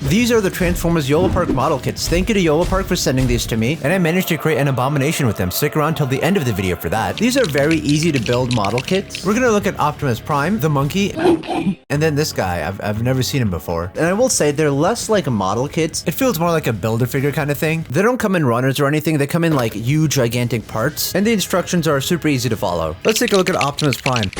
These are the Transformers Yolopark model kits. Thank you to Yolopark for sending these to me, and I managed to create an abomination with them. Stick around till the end of the video for that. These are very easy to build model kits. We're gonna look at Optimus Prime, the monkey, and then this guy. I've never seen him before. And I will say they're less like model kits. It feels more like a Build-A-Figure kind of thing. They don't come in runners or anything. They come in like huge, gigantic parts, and the instructions are super easy to follow. Let's take a look at Optimus Prime.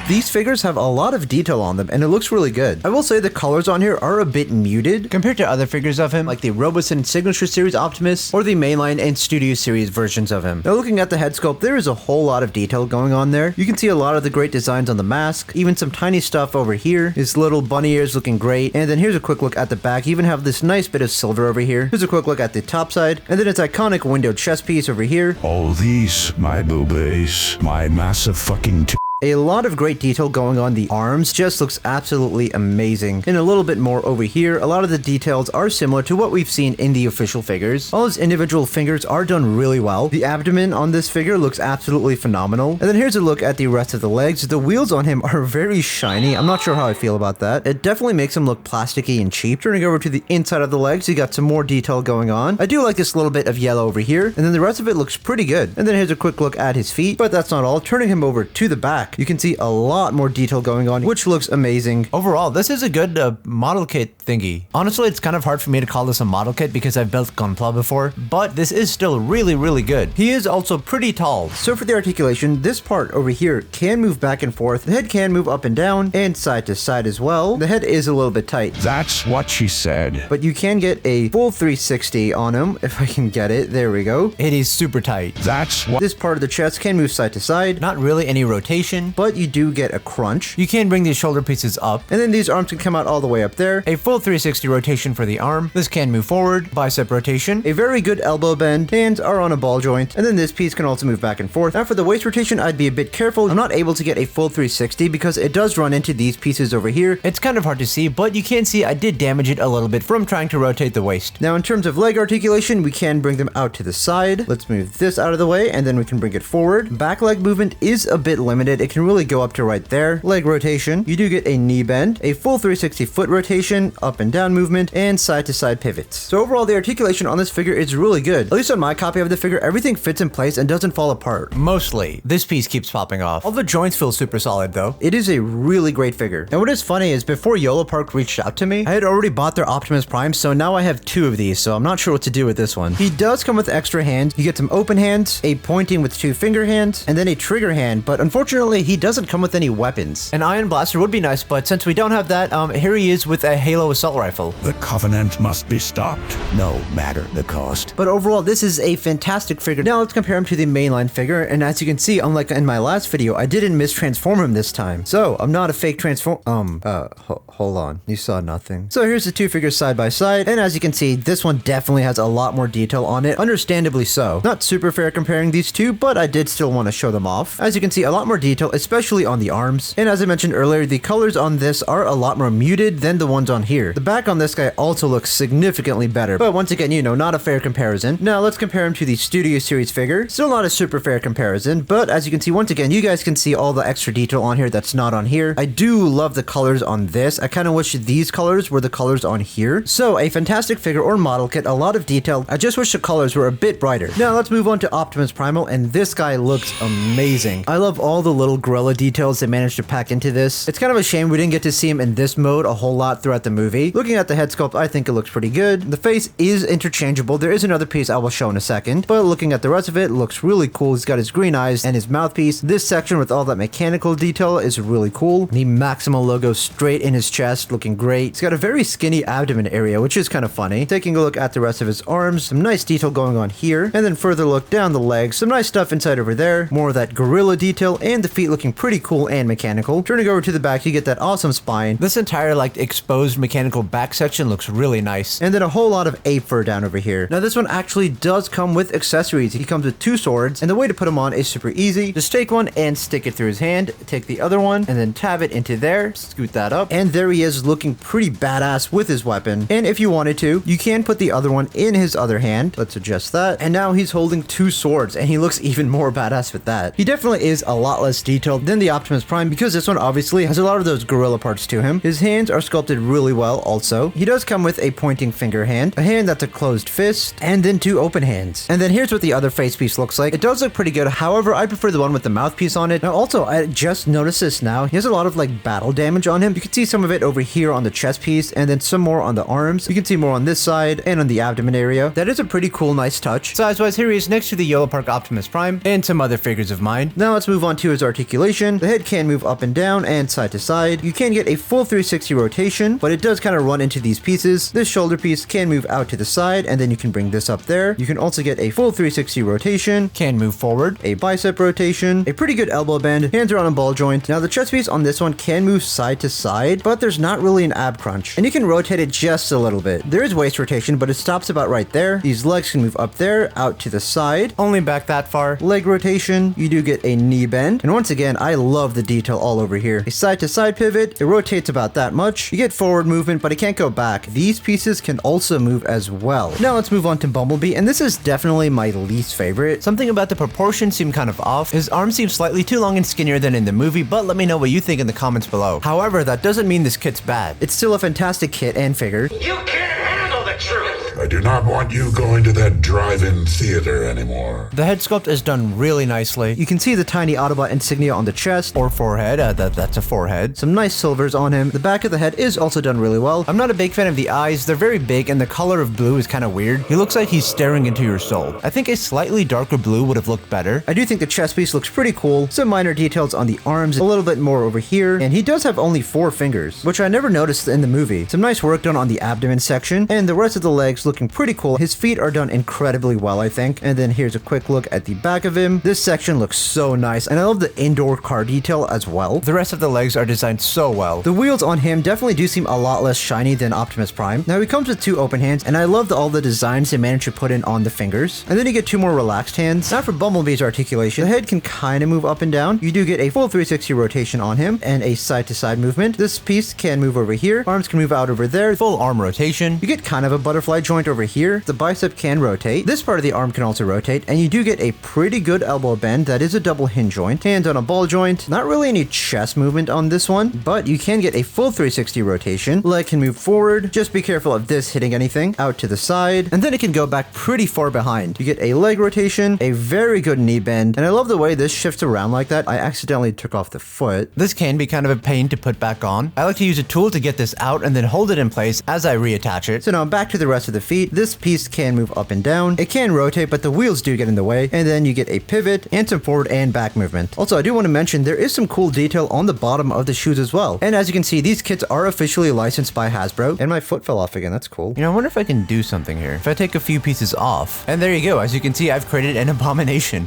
These figures have a lot of detail on them, and it looks really good. I will say the colors on here are a bit muted compared to other figures of him, like the Roboson Signature Series Optimus or the Mainline and Studio Series versions of him. Now looking at the head sculpt, there is a whole lot of detail going on there. You can see a lot of the great designs on the mask, even some tiny stuff over here. His little bunny ears looking great. And then here's a quick look at the back. You even have this nice bit of silver over here. Here's a quick look at the top side, and then its iconic windowed chest piece over here. All these, my boobies, my massive fucking A lot of great detail going on the arms, just looks absolutely amazing. And a little bit more over here, a lot of the details are similar to what we've seen in the official figures. All his individual fingers are done really well. The abdomen on this figure looks absolutely phenomenal. And then here's a look at the rest of the legs. The wheels on him are very shiny. I'm not sure how I feel about that. It definitely makes him look plasticky and cheap. Turning over to the inside of the legs, you got some more detail going on. I do like this little bit of yellow over here, and then the rest of it looks pretty good. And then here's a quick look at his feet, but that's not all. Turning him over to the back, you can see a lot more detail going on, which looks amazing. Overall, this is a good model kit thingy. Honestly, it's kind of hard for me to call this a model kit because I've built Gunpla before, but this is still really, really good. He is also pretty tall. So for the articulation, this part over here can move back and forth. The head can move up and down and side to side as well. The head is a little bit tight. That's what she said. But you can get a full 360 on him if I can get it. There we go. It is super tight. That's what this part of the chest can move side to side. Not really any rotation, but you do get a crunch. You can bring these shoulder pieces up, and then these arms can come out all the way up there. A full 360 rotation for the arm. This can move forward, bicep rotation, a very good elbow bend, hands are on a ball joint, and then this piece can also move back and forth. Now for the waist rotation, I'd be a bit careful. I'm not able to get a full 360 because it does run into these pieces over here. It's kind of hard to see, but you can see I did damage it a little bit from trying to rotate the waist. Now in terms of leg articulation, we can bring them out to the side. Let's move this out of the way, and then we can bring it forward. Back leg movement is a bit limited. It can really go up to right there. Leg rotation, you do get a knee bend, a full 360 foot rotation, up and down movement, and side to side pivots. So overall, the articulation on this figure is really good. At least on my copy of the figure, everything fits in place and doesn't fall apart. Mostly. This piece keeps popping off. All the joints feel super solid though. It is a really great figure. And what is funny is before Yolopark reached out to me, I had already bought their Optimus Prime, so now I have two of these, so I'm not sure what to do with this one. He does come with extra hands. You get some open hands, a pointing with two finger hands, and then a trigger hand, but unfortunately, he doesn't come with any weapons. An iron blaster would be nice, but since we don't have that, here he is with a Halo assault rifle. the Covenant must be stopped, no matter the cost. But overall, this is a fantastic figure. Now let's compare him to the mainline figure, and as you can see, unlike in my last video, I didn't mistransform him this time. So, I'm not a fake transform- hold on. You saw nothing. So here's the two figures side by side, and as you can see, this one definitely has a lot more detail on it, understandably so. Not super fair comparing these two, but I did still want to show them off. As you can see, a lot more detail, especially on the arms. And as I mentioned earlier, the colors on this are a lot more muted than the ones on here. The back on this guy also looks significantly better, but once again, you know, not a fair comparison. Now let's compare him to the Studio Series figure. Still not a super fair comparison, but as you can see, once again, you guys can see all the extra detail on here that's not on here. I do love the colors on this. I kind of wish these colors were the colors on here. So a fantastic figure or model kit, a lot of detail. I just wish the colors were a bit brighter. Now let's move on to Optimus Primal, and this guy looks amazing. I love all the little gorilla details they managed to pack into this. It's kind of a shame we didn't get to see him in this mode a whole lot throughout the movie. Looking at the head sculpt, I think it looks pretty good. The face is interchangeable. There is another piece I will show in a second, but looking at the rest of it, looks really cool. He's got his green eyes and his mouthpiece. This section with all that mechanical detail is really cool. The Maximal logo straight in his chest, looking great. He's got a very skinny abdomen area, which is kind of funny. Taking a look at the rest of his arms, some nice detail going on here, and then further look down the legs, some nice stuff inside over there, more of that gorilla detail, and the feet looking pretty cool and mechanical. Turning over to the back, you get that awesome spine. This entire like exposed mechanical back section looks really nice, and then a whole lot of ape fur down over here. Now this one actually does come with accessories. He comes with two swords, and the way to put them on is super easy. Just take one and stick it through his hand, take the other one, and then tab it into there, scoot that up, and there he is looking pretty badass with his weapon. And if you wanted to, you can put the other one in his other hand. Let's adjust that, and now he's holding two swords, and he looks even more badass with that. He definitely is a lot less detailed than the Optimus Prime because this one obviously has a lot of those gorilla parts to him. His hands are sculpted really well also. He does come with a pointing finger hand, a hand that's a closed fist, and then 2 open hands. And then here's what the other face piece looks like. It does look pretty good. However, I prefer the one with the mouthpiece on it. Now also, I just noticed this now. He has a lot of like battle damage on him. You can see some of it over here on the chest piece and then some more on the arms. You can see more on this side and on the abdomen area. That is a pretty cool, nice touch. Size-wise, here he is next to the Yolopark Optimus Prime and some other figures of mine. Now let's move on to his articulation. The head can move up and down and side to side. You can get a full 360 rotation, but it does kind of run into these pieces. This shoulder piece can move out to the side and then you can bring this up there. You can also get a full 360 rotation, can move forward, a bicep rotation, a pretty good elbow bend, hands are on a ball joint. Now the chest piece on this one can move side to side, but there's not really an ab crunch. And you can rotate it just a little bit. There is waist rotation, but it stops about right there. These legs can move up there, out to the side, only back that far. Leg rotation, you do get a knee bend. And once again, I love the detail all over here. A side to side pivot, it rotates about that much. You get forward movement, but it can't go back. These pieces can also move as well. Now let's move on to Bumblebee, and this is definitely my least favorite. Something about the proportions seem kind of off. His arms seem slightly too long and skinnier than in the movie, but let me know what you think in the comments below. However, that doesn't mean this kit's bad. It's still a fantastic kit and figure. You can't handle the truth! I do not want you going to that drive-in theater anymore. The head sculpt is done really nicely. You can see the tiny Autobot insignia on the chest or forehead. That's a forehead. Some nice silvers on him. The back of the head is also done really well. I'm not a big fan of the eyes. They're very big and the color of blue is kind of weird. He looks like he's staring into your soul. I think a slightly darker blue would have looked better. I do think the chest piece looks pretty cool. Some minor details on the arms, a little bit more over here, and he does have only 4 fingers, which I never noticed in the movie. Some nice work done on the abdomen section, and the rest of the legs looking pretty cool. His feet are done incredibly well, I think. And then here's a quick look at the back of him. This section looks so nice, and I love the indoor car detail as well. The rest of the legs are designed so well. The wheels on him definitely do seem a lot less shiny than Optimus Prime. Now he comes with 2 open hands, and I love all the designs they managed to put in on the fingers. And then you get 2 more relaxed hands. Now for Bumblebee's articulation, the head can kind of move up and down. You do get a full 360 rotation on him and a side-to-side movement. This piece can move over here. Arms can move out over there. Full arm rotation. You get kind of a butterfly joint over here. The bicep can rotate. This part of the arm can also rotate, and you do get a pretty good elbow bend. That is a double hinge joint. Hands on a ball joint. Not really any chest movement on this one, but you can get a full 360 rotation. Leg can move forward. Just be careful of this hitting anything. Out to the side, and then it can go back pretty far behind. You get a leg rotation, a very good knee bend, and I love the way this shifts around like that. I accidentally took off the foot. This can be kind of a pain to put back on. I like to use a tool to get this out and then hold it in place as I reattach it. So now back to the rest of the feet. This piece can move up and down. It can rotate, but the wheels do get in the way. And then you get a pivot and some forward and back movement. Also, I do want to mention there is some cool detail on the bottom of the shoes as well. And as you can see, these kits are officially licensed by Hasbro. And my foot fell off again. That's cool. You know, I wonder if I can do something here. If I take a few pieces off. And there you go. As you can see, I've created an abomination.